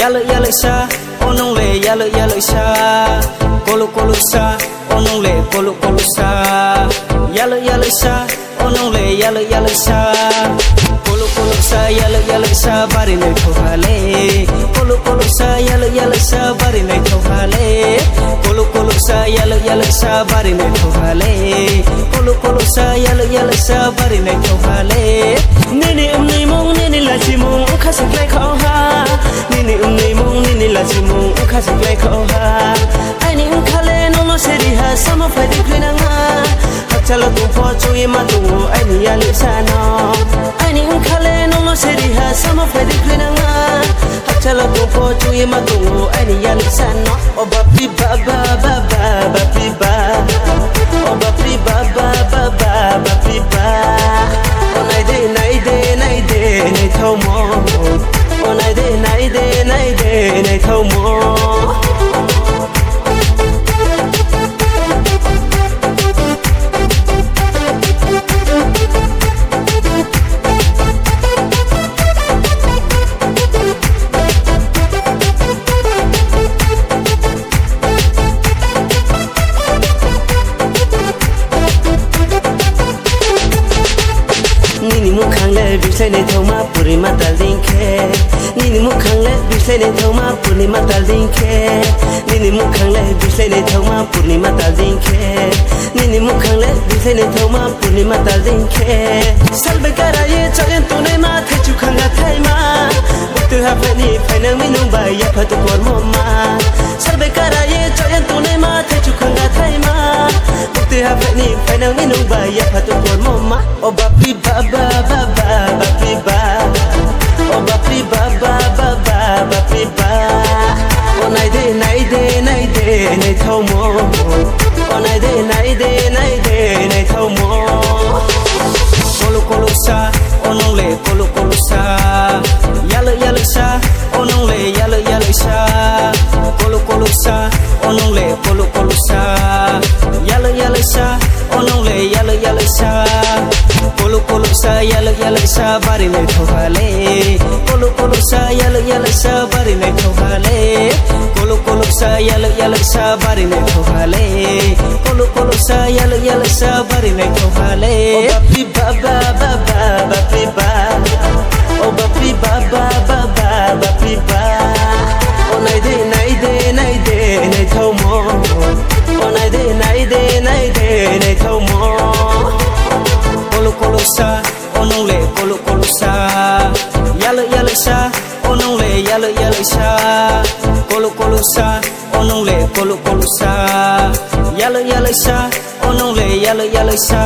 yalo sa onong le yalo sa kolu sa onong le kolu sa yalo sa onong le yalo sa kolu sa yalo sa bari nei thokale kolu sa yalo sa bari nei thokale kolu sa yalo sa bari nei thokale kolu sa yalo sa bari nei thokale nene nei mong nene la chi mong khasik lai khau ha nene nei mong nene la chi mong khasik lai khau ha ai ni khale no no seri ha sama phai di khina nga chalo tu pho chu ye ma tu ai ni ya le sa no ai ni khale no no seri ha sama phai di khina nga chalo tu pho chu ye ma tu ai ni ya le sa no o ba pi ba ba ba ba ba pi ba o ba pi ba ba ba ba ba pi ba o nai de nei thau mo o nai de nei thau mo nini mukhang le bisle ne thoma puri matal dinkhe nini mukhang le bisle ne thoma puri matal dinkhe nini mukhang le bisle ne thoma puri matal dinkhe nini mukhang le bisle ne thoma puri matal dinkhe salbe karaye chayen tune ma thechu khanga thaima tu ha phani phaina minu ba ya phatu por moma salbe karaye chayen tune ma thechu khanga thaima tu ha phani phaina minu ba ya phatu por moma o ba pi ba ba ba ba ba pi ba o ba pi ba ba ba ba ba pi ba o nai de nei thau mo o nai de nei thau mo kolu sa onong le kolu sa yalo sa onong le yalo sa kolu sa onong le kolu sa yalo sa onong le yalo sa kolu sa yalo sa bari nei thokale kolu sa yalo sa bari nei thokale kolu sa yalo sa bari nei thokale kolu sa yalo sa bari nei thokale o ba pi ba ba ba ba ba pi ba o ba pi ba ba ba ba ba pi ba o nai de nei thau mo o nai de nei thau mo kolu sa onong le kolu sa yalo sa onong le yalo sa kolu sa onong le kolu sa yalo sa onong le yalo sa